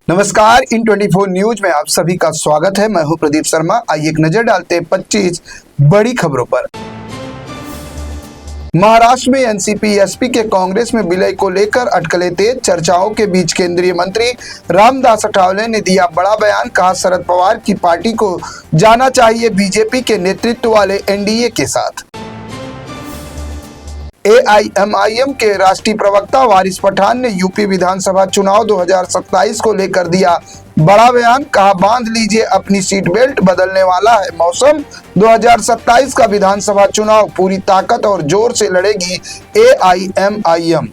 नमस्कार, इन 24 न्यूज में आप सभी का स्वागत है। मैं हूं प्रदीप शर्मा। आइए एक नजर डालते हैं 25 बड़ी खबरों पर। महाराष्ट्र में एनसीपी एसपी के कांग्रेस में विलय को लेकर अटकलें तेज। चर्चाओं के बीच केंद्रीय मंत्री रामदास अठावले ने दिया बड़ा बयान। कहा, शरद पवार की पार्टी को जाना चाहिए बीजेपी के नेतृत्व वाले एनडीए के साथ। एआईएमआईएम के राष्ट्रीय प्रवक्ता वारिस पठान ने यूपी विधानसभा चुनाव 2027 को लेकर दिया बड़ा बयान। कहा, बांध लीजिए अपनी सीट बेल्ट, बदलने वाला है मौसम। 2027 का विधानसभा चुनाव पूरी ताकत और जोर से लड़ेगी एआईएमआईएम।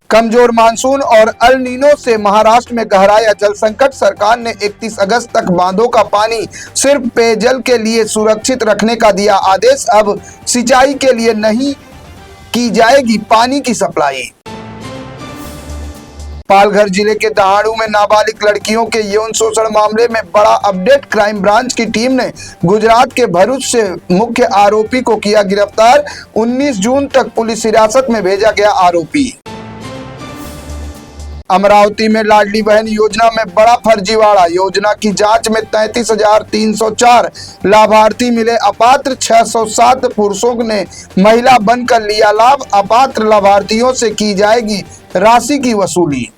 कमजोर मानसून और अल नीनो से महाराष्ट्र में गहराया जल संकट। सरकार ने 31 अगस्त तक बांधों का पानी सिर्फ पेयजल के लिए सुरक्षित रखने का दिया आदेश। अब सिंचाई के लिए नहीं की जाएगी पानी की सप्लाई। पालघर जिले के दहाड़ू में नाबालिग लड़कियों के यौन शोषण मामले में बड़ा अपडेट। क्राइम ब्रांच की टीम ने गुजरात के भरूच से मुख्य आरोपी को किया गिरफ्तार। 19 जून तक पुलिस हिरासत में भेजा गया आरोपी। अमरावती में लाडली बहन योजना में बड़ा फर्जीवाड़ा। योजना की जांच में 33,304 लाभार्थी मिले अपात्र। 607 पुरुषों ने महिला बनकर लिया लाभ। अपात्र लाभार्थियों से की जाएगी राशि की वसूली।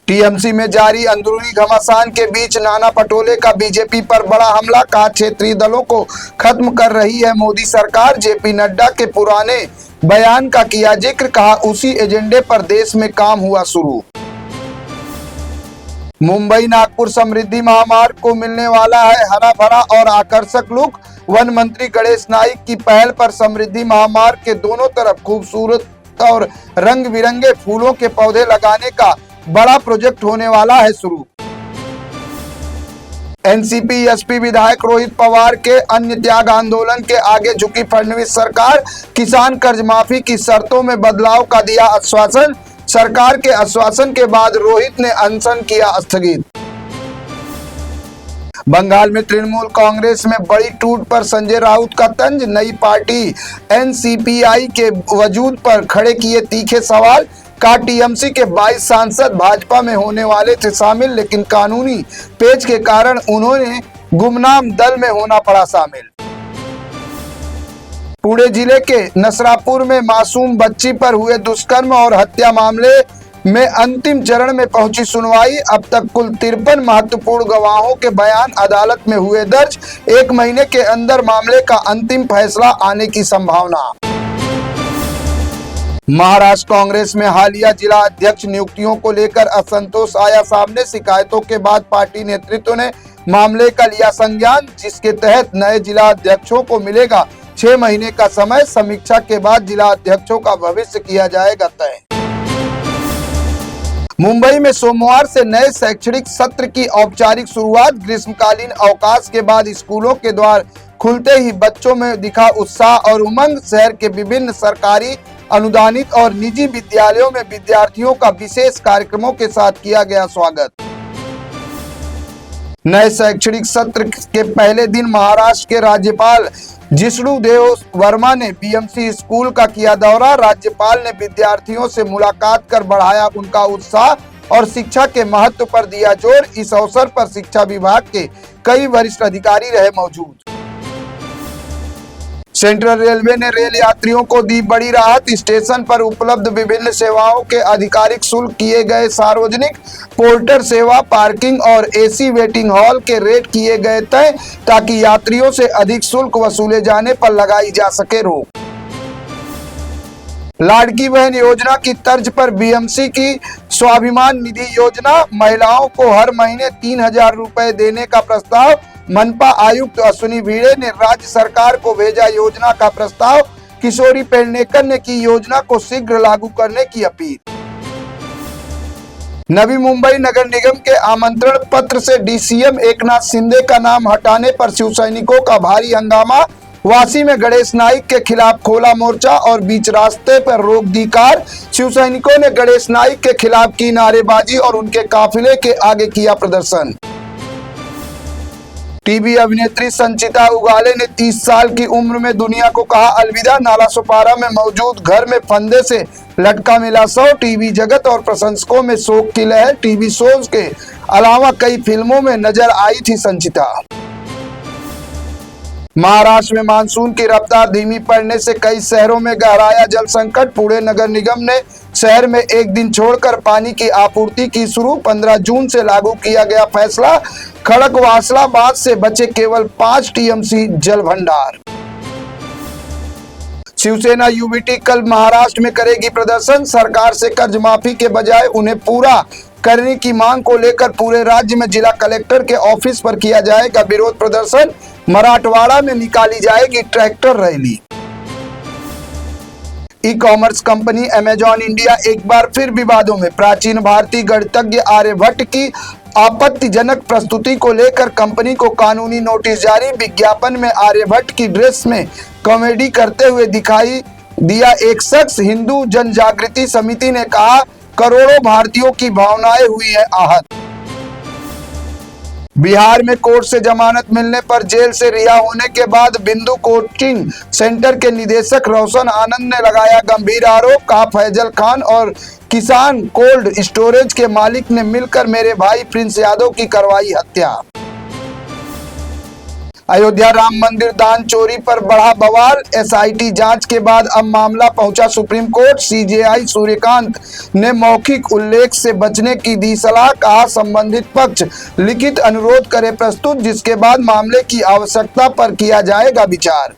टीएमसी में जारी अंदरूनी घमासान के बीच नाना पटोले का बीजेपी पर बड़ा हमला। कहा, क्षेत्रीय दलों को खत्म कर रही है मोदी सरकार। जेपी नड्डा के पुराने बयान का किया जिक्र। कहा, उसी एजेंडे पर देश में काम हुआ शुरू। मुंबई नागपुर समृद्धि महामार्ग को मिलने वाला है हरा भरा और आकर्षक लुक। वन मंत्री गणेश नाइक की पहल पर समृद्धि महामार्ग के दोनों तरफ खूबसूरत और रंग बिरंगे फूलों के पौधे लगाने का बड़ा प्रोजेक्ट होने वाला है शुरू। एनसीपी एसपी विधायक रोहित पवार के अन्य त्याग आंदोलन के आगे झुकी फडणवीस सरकार। किसान कर्ज माफी की शर्तों में बदलाव का दिया आश्वासन। सरकार के आश्वासन के बाद रोहित ने अनशन किया स्थगित। बंगाल में तृणमूल कांग्रेस में बड़ी टूट पर संजय राउत का तंज। नई पार्टी एनसीपीआई के वजूद पर खड़े किए तीखे सवाल। का टीएमसी के 22 सांसद भाजपा में होने वाले थे शामिल, लेकिन कानूनी पेच के कारण उन्होंने गुमनाम दल में होना पड़ा शामिल। पुणे जिले के नसरापुर में मासूम बच्ची पर हुए दुष्कर्म और हत्या मामले में अंतिम चरण में पहुंची सुनवाई। अब तक कुल 53 महत्वपूर्ण गवाहों के बयान अदालत में हुए दर्ज। 1 महीने के अंदर मामले का अंतिम फैसला आने की संभावना। महाराष्ट्र कांग्रेस में हालिया जिला अध्यक्ष नियुक्तियों को लेकर असंतोष आया सामने। शिकायतों के बाद पार्टी नेतृत्व ने मामले का लिया संज्ञान, जिसके तहत नए जिला अध्यक्षों को मिलेगा 6 महीने का समय। समीक्षा के बाद जिला अध्यक्षों का भविष्य किया जाएगा तय। मुंबई में सोमवार से नए शैक्षणिक सत्र की औपचारिक शुरुआत। ग्रीष्मकालीन अवकाश के बाद स्कूलों के द्वार खुलते ही बच्चों में दिखा उत्साह और उमंग। शहर के विभिन्न सरकारी, अनुदानित और निजी विद्यालयों में विद्यार्थियों का विशेष कार्यक्रमों के साथ किया गया स्वागत। नए शैक्षणिक सत्र के पहले दिन महाराष्ट्र के राज्यपाल जिष्णुदेव वर्मा ने बीएमसी स्कूल का किया दौरा। राज्यपाल ने विद्यार्थियों से मुलाकात कर बढ़ाया उनका उत्साह और शिक्षा के महत्व पर दिया जोर। इस अवसर पर शिक्षा विभाग के कई वरिष्ठ अधिकारी रहे मौजूद। सेंट्रल रेलवे ने रेल यात्रियों को दी बड़ी राहत। स्टेशन पर उपलब्ध विभिन्न सेवाओं के आधिकारिक शुल्क किए गए सार्वजनिक। पोर्टर सेवा, पार्किंग और एसी वेटिंग हॉल के रेट किए गए तय, ताकि यात्रियों से अधिक शुल्क वसूले जाने पर लगाई जा सके रोक। लाडकी बहन योजना की तर्ज पर बीएमसी की स्वाभिमान निधि योजना। महिलाओं को हर महीने 3,000 रुपए देने का प्रस्ताव। मनपा आयुक्त अश्विनी भिड़े ने राज्य सरकार को भेजा योजना का प्रस्ताव। किशोरी पेडनेकर ने की योजना को शीघ्र लागू करने की अपील। नवी मुंबई नगर निगम के आमंत्रण पत्र से डीसीएम एकनाथ शिंदे का नाम हटाने पर शिवसैनिकों का भारी हंगामा। वासी में गणेश नाइक के खिलाफ खोला मोर्चा और बीच रास्ते पर रोक दी कार। शिवसैनिकों ने गणेश नाइक के खिलाफ की नारेबाजी और उनके काफिले के आगे किया प्रदर्शन। टीवी अभिनेत्री संचिता उगाले ने 30 साल की उम्र में दुनिया को कहा अलविदा। नालासोपारा में मौजूद घर में फंदे से लटका मिला शव। टीवी जगत और प्रशंसकों में शोक की लहर। टीवी शोज के अलावा कई फिल्मों में नजर आई थी संचिता। महाराष्ट्र में मानसून की रफ्तार धीमी पड़ने से कई शहरों में गहराया जल संकट। पुणे नगर निगम ने शहर में एक दिन छोड़कर पानी की आपूर्ति की शुरू। 15 जून से लागू किया गया फैसला। खड़गवासला बांध से बचे केवल 5 टीएमसी जल भंडार। शिवसेना यूबीटी कल महाराष्ट्र में करेगी प्रदर्शन। सरकार से कर्ज माफी के बजाय उन्हें पूरा करने की मांग को लेकर पूरे राज्य में जिला कलेक्टर के ऑफिस पर किया जाएगा विरोध प्रदर्शन। मराठवाड़ा में निकाली जाएगी tractor rally. E commerce company Amazon India एक बार फिर विवादों में। प्राचीन भारतीय गणितज्ञ आर्यभट्ट की आपत्तिजनक प्रस्तुति को लेकर कंपनी को कानूनी नोटिस जारी। विज्ञापन में आर्यभट्ट की ड्रेस में कॉमेडी करते हुए दिखाई दिया एक शख्स। हिंदू जन जागृति समिति ने कहा करोड़ों भारतीयों की भावनाएं हुई है आहत। बिहार में कोर्ट से जमानत मिलने पर जेल से रिहा होने के बाद बिंदु कोचिंग सेंटर के निदेशक रोशन आनंद ने लगाया गंभीर आरोप। कहा फैजल खान और किसान कोल्ड स्टोरेज के मालिक ने मिलकर मेरे भाई प्रिंस यादव की करवाई हत्या। अयोध्या राम मंदिर दान चोरी पर बढ़ा बवाल। एसआईटी जांच के बाद अब मामला पहुंचा सुप्रीम कोर्ट। सीजेआई सूर्यकांत ने मौखिक उल्लेख से बचने की दी सलाह। कहा संबंधित पक्ष लिखित अनुरोध करे प्रस्तुत, जिसके बाद मामले की आवश्यकता पर किया जाएगा विचार।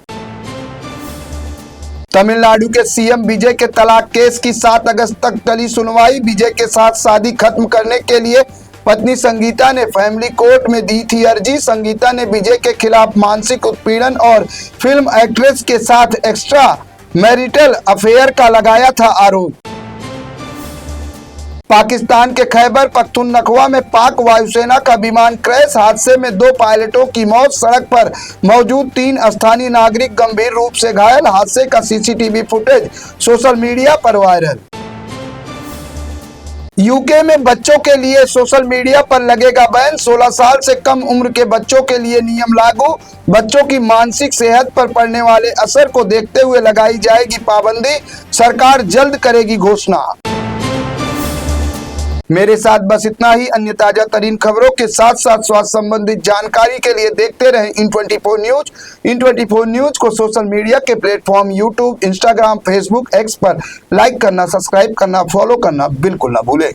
तमिलनाडु के सीएम विजय के तलाक केस की 7 अगस्त तक टली सुनवाई। विजय के साथ शादी खत्म करने के लिए पत्नी संगीता ने फैमिली कोर्ट में दी थी अर्जी। संगीता ने विजय के खिलाफ मानसिक उत्पीड़न और फिल्म एक्ट्रेस के साथ एक्स्ट्रा मैरिटल अफेयर का लगाया था आरोप। पाकिस्तान के खैबर पख्तूनख्वा में पाक वायुसेना का विमान क्रैश। हादसे में 2 पायलटों की मौत। सड़क पर मौजूद 3 स्थानीय नागरिक गंभीर रूप से घायल। हादसे का सीसीटीवी फुटेज सोशल मीडिया पर वायरल। यूके में बच्चों के लिए सोशल मीडिया पर लगेगा बैन। 16 साल से कम उम्र के बच्चों के लिए नियम लागू। बच्चों की मानसिक सेहत पर पड़ने वाले असर को देखते हुए लगाई जाएगी पाबंदी। सरकार जल्द करेगी घोषणा। मेरे साथ बस इतना ही। अन्य ताजा तरीन खबरों के साथ साथ स्वास्थ्य संबंधित जानकारी के लिए देखते रहें इन24 न्यूज। इन24 न्यूज को सोशल मीडिया के platform YouTube, Instagram, Facebook, x पर लाइक करना, सब्सक्राइब करना, फॉलो करना बिल्कुल ना भूलें।